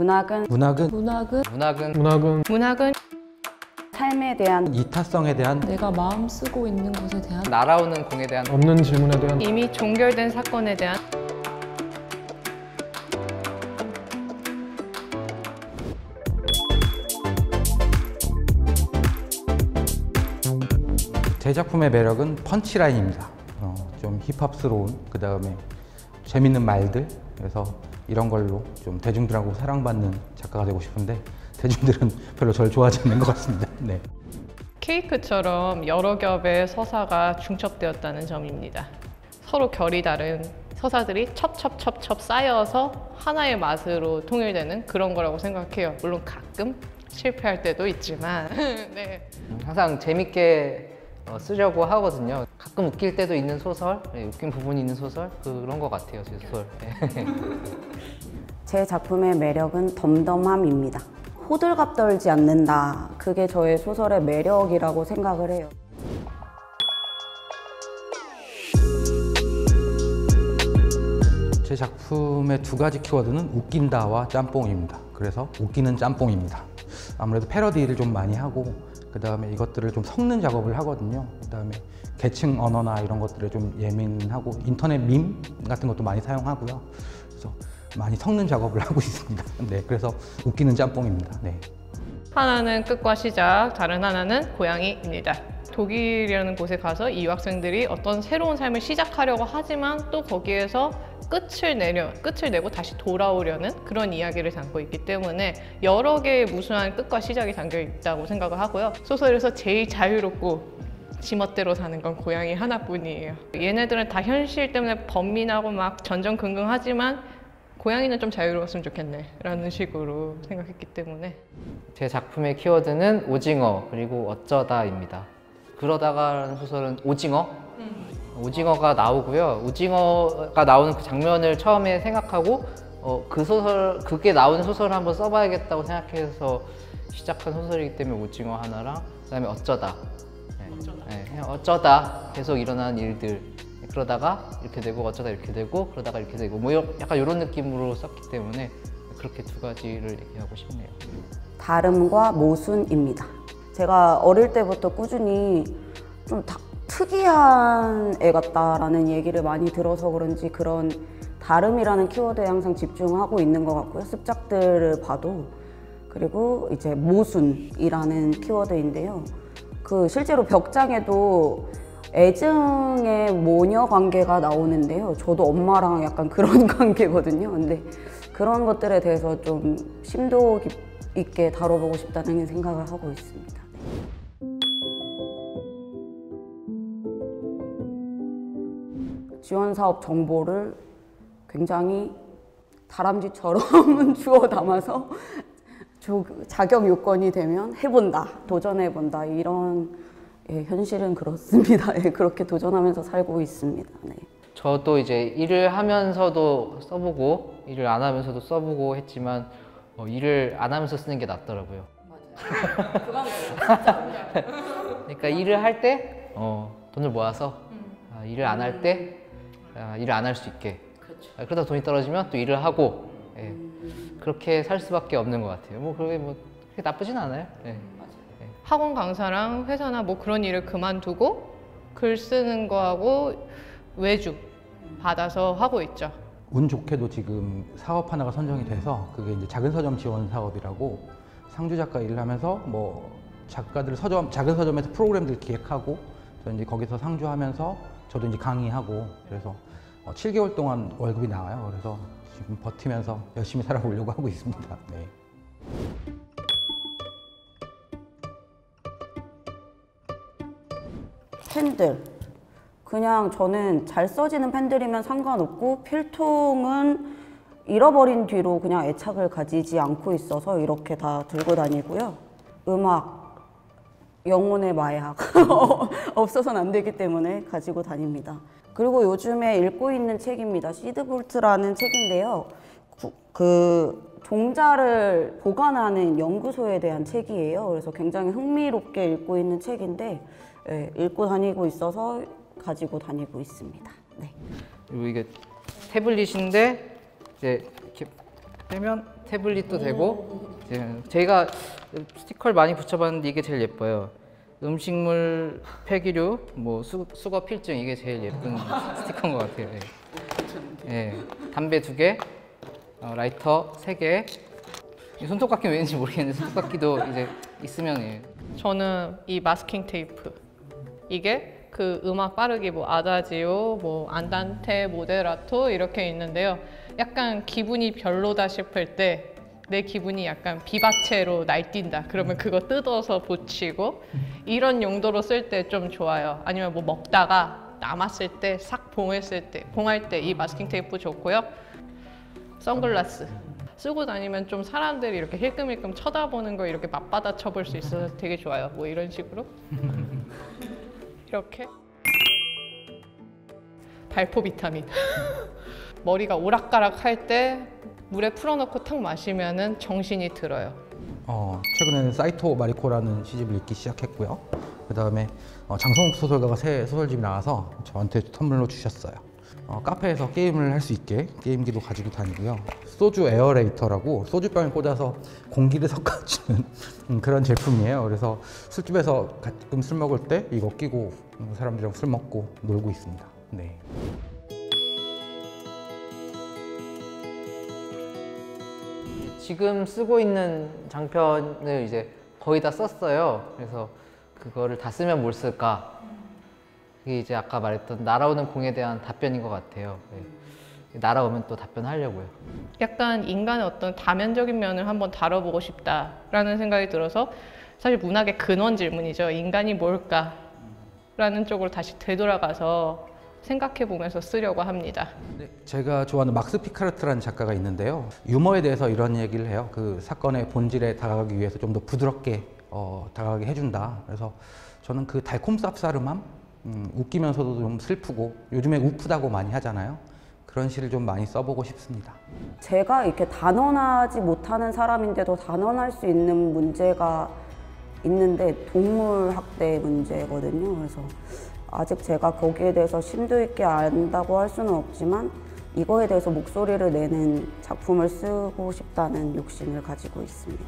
문학은 삶에 대한 이타성에 대한 내가 마음 쓰고 있는 것에 대한 날아오는 공에 대한 없는 질문에 대한 이미 종결된 사건에 대한 제 작품의 매력은 펀치라인입니다. 좀 힙합스러운, 그 다음에 재밌는 말들, 그래서 이런 걸로 좀 대중들하고 사랑받는 작가가 되고 싶은데 대중들은 별로 저를 좋아하지 않는 것 같습니다. 네. 케이크처럼 여러 겹의 서사가 중첩되었다는 점입니다. 서로 결이 다른 서사들이 첩첩첩첩 쌓여서 하나의 맛으로 통일되는 그런 거라고 생각해요. 물론 가끔 실패할 때도 있지만 네. 항상 재밌게 쓰려고 하거든요. 가끔 웃길 때도 있는 소설, 웃긴 부분이 있는 소설, 그런 것 같아요, 제 소설. 제 작품의 매력은 덤덤함입니다. 호들갑 떨지 않는다. 그게 저의 소설의 매력이라고 생각을 해요. 제 작품의 두 가지 키워드는 웃긴다와 짬뽕입니다. 그래서 웃기는 짬뽕입니다. 아무래도 패러디를 좀 많이 하고 그 다음에 이것들을 좀 섞는 작업을 하거든요. 그 다음에 계층 언어나 이런 것들에 좀 예민하고 인터넷 밈 같은 것도 많이 사용하고요. 그래서 많이 섞는 작업을 하고 있습니다. 네, 그래서 웃기는 짬뽕입니다. 네. 하나는 끝과 시작, 다른 하나는 고양이입니다. 독일이라는 곳에 가서 이 유학생들이 어떤 새로운 삶을 시작하려고 하지만 또 거기에서 끝을 내고 다시 돌아오려는 그런 이야기를 담고 있기 때문에 여러 개의 무수한 끝과 시작이 담겨 있다고 생각을 하고요. 소설에서 제일 자유롭고 지멋대로 사는 건 고양이 하나뿐이에요. 얘네들은 다 현실 때문에 번민하고 막 전전긍긍하지만 고양이는 좀 자유로웠으면 좋겠네 라는 식으로 생각했기 때문에 제 작품의 키워드는 오징어 그리고 어쩌다입니다. 그러다가라는 소설은 오징어가 나오고요. 오징어가 나오는 그 장면을 처음에 생각하고 그게 나오는 소설을 한번 써봐야겠다고 생각해서 시작한 소설이기 때문에 오징어 하나랑 그다음에 어쩌다. 그냥 어쩌다 계속 일어나는 일들. 그러다가 이렇게 되고 어쩌다 이렇게 되고 그러다가 이렇게 되고 뭐 약간 이런 느낌으로 썼기 때문에 그렇게 두 가지를 얘기하고 싶네요. 다름과 모순입니다. 제가 어릴 때부터 꾸준히 좀 특이한 애 같다라는 얘기를 많이 들어서 그런지 그런 다름이라는 키워드에 항상 집중하고 있는 것 같고요. 습작들을 봐도. 그리고 이제 모순이라는 키워드인데요. 실제로 벽장에도 애증의 모녀 관계가 나오는데요. 저도 엄마랑 약간 그런 관계거든요. 근데 그런 것들에 대해서 좀 심도 있게 다뤄보고 싶다는 생각을 하고 있습니다. 지원 사업 정보를 굉장히 다람쥐처럼 주워 담아서 자격 요건이 되면 해본다, 도전해본다 이런 현실은 그렇습니다. 그렇게 도전하면서 살고 있습니다. 네. 저도 이제 일을 하면서도 써보고 일을 안 하면서도 써보고 했지만 일을 안 하면서 쓰는 게 낫더라고요. 맞아요. 그건 진짜 그러니까 일을 할 때 돈을 모아서 일을 안 할 때 일을 안 할 수 있게. 그렇죠. 그러다 돈이 떨어지면 또 일을 하고 그렇게 살 수밖에 없는 것 같아요. 그게 그렇게 나쁘진 않아요. 학원 강사랑 회사나 뭐 그런 일을 그만두고 글 쓰는 거하고 외주 받아서 하고 있죠. 운 좋게도 지금 사업 하나가 선정이 돼서 그게 이제 작은 서점 지원 사업이라고 상주 작가 일을 하면서 뭐 작가들 작은 서점에서 프로그램들 기획하고 저 이제 거기서 상주하면서 저도 이제 강의하고 그래서 7개월 동안 월급이 나와요. 그래서 지금 버티면서 열심히 살아보려고 하고 있습니다. 네. 펜들. 그냥 저는 잘 써지는 펜들이면 상관없고 필통은 잃어버린 뒤로 그냥 애착을 가지지 않고 있어서 이렇게 다 들고 다니고요. 음악, 영혼의 마약 없어서는 안 되기 때문에 가지고 다닙니다. 그리고 요즘에 읽고 있는 책입니다. 시드볼트라는 책인데요. 종자를 보관하는 연구소에 대한 책이에요. 그래서 굉장히 흥미롭게 읽고 있는 책인데 읽고 다니고 있어서 가지고 다니고 있습니다. 네. 그리고 이게 태블릿인데 이제 이렇게 빼면 태블릿도 되고 제가 스티커를 많이 붙여봤는데 이게 제일 예뻐요. 음식물 폐기류, 뭐 수거 필증 이게 제일 예쁜 스티커인 것 같아요. 예. 담배 2개, 라이터 3개. 이 손톱깎이는 왠지 모르겠는데 손톱깎이도 이제 있으면 예. 저는 이 마스킹 테이프 이게 그 음악 빠르기 뭐 아다지오, 뭐 안단테, 모데라토 이렇게 있는데요. 약간 기분이 별로다 싶을 때 내 기분이 약간 비바체로 날뛴다. 그러면 그거 뜯어서 붙이고 이런 용도로 쓸 때 좀 좋아요. 아니면 뭐 먹다가 남았을 때 싹 봉할 때 이 마스킹 테이프 좋고요. 선글라스 쓰고 다니면 좀 사람들이 이렇게 힐끔힐끔 쳐다보는 거 이렇게 맞받아 쳐볼 수 있어서 되게 좋아요. 뭐 이런 식으로 이렇게 발포 비타민 머리가 오락가락 할 때 물에 풀어놓고 탁 마시면은 정신이 들어요. 최근에는 사이토 마리코라는 시집을 읽기 시작했고요. 그 다음에 장성욱 소설가가 새 소설집이 나와서 저한테 선물로 주셨어요. 카페에서 게임을 할 수 있게 게임기도 가지고 다니고요. 소주 에어레이터라고 소주병에 꽂아서 공기를 섞어주는 그런 제품이에요. 그래서 술집에서 가끔 술 먹을 때 이거 끼고 사람들이랑 술 먹고 놀고 있습니다. 네. 지금 쓰고 있는 장편을 이제 거의 다 썼어요. 그래서 그거를 다 쓰면 뭘 쓸까? 그게 이제 아까 말했던 날아오는 공에 대한 답변인 것 같아요. 네. 날아오면 또 답변하려고요. 약간 인간의 어떤 다면적인 면을 한번 다뤄보고 싶다라는 생각이 들어서 사실 문학의 근원 질문이죠. 인간이 뭘까? 라는 쪽으로 다시 되돌아가서 생각해 보면서 쓰려고 합니다. 네, 제가 좋아하는 막스 피카르트라는 작가가 있는데요. 유머에 대해서 이런 얘기를 해요. 그 사건의 본질에 다가가기 위해서 좀 더 부드럽게 다가가게 해준다. 그래서 저는 그 달콤 쌉싸름함, 웃기면서도 좀 슬프고 요즘에 우프다고 많이 하잖아요. 그런 시를 좀 많이 써보고 싶습니다. 제가 이렇게 단언하지 못하는 사람인데도 단언할 수 있는 문제가 있는데 동물 학대 문제거든요. 그래서 아직 제가 거기에 대해서 심도 있게 안다고 할 수는 없지만 이거에 대해서 목소리를 내는 작품을 쓰고 싶다는 욕심을 가지고 있습니다.